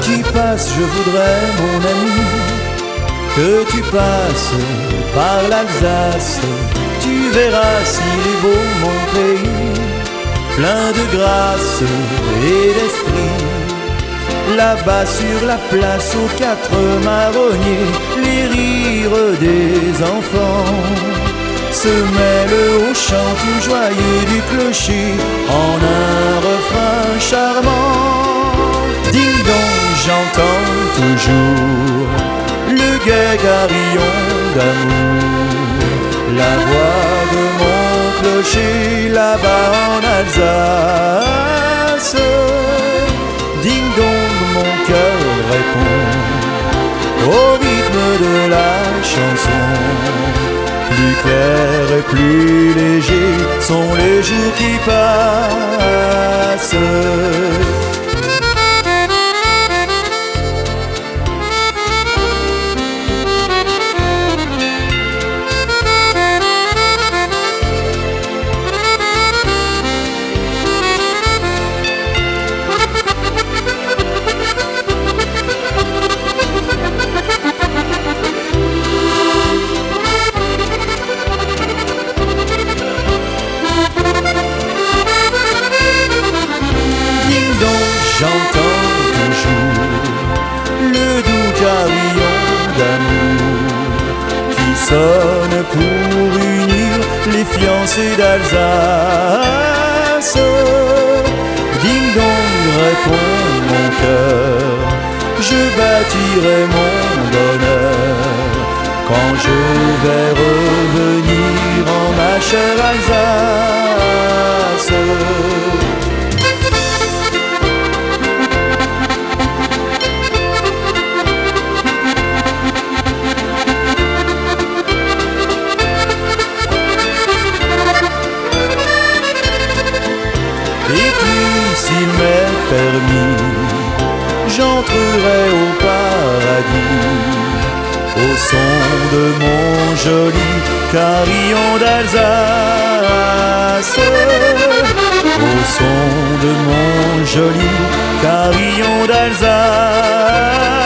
qui passes, je voudrais, mon ami, que tu passes par l'Alsace. Tu verras s'il est beau mon pays, plein de grâce et d'esprit. Là-bas sur la place aux quatre marronniers, les rires des enfants se mêlent au chant tout joyeux du clocher en un refrain charmant. Ding dong, j'entends toujours le gai carillon d'amour, la voix de mon clocher là-bas en Alsace. Ding dong, mon cœur répond au rythme de la chanson. Plus clair et plus léger sont les jours qui passent. J'entends toujours le doux carillon d'amour qui sonne pour unir les fiancés d'Alsace. Ding dong, répond mon cœur, je bâtirai mon bonheur quand je vais revenir en ma chère Alsace. Et puis, s'il m'est permis, j'entrerai au paradis au son de mon joli carillon d'Alsace. Au son de mon joli carillon d'Alsace.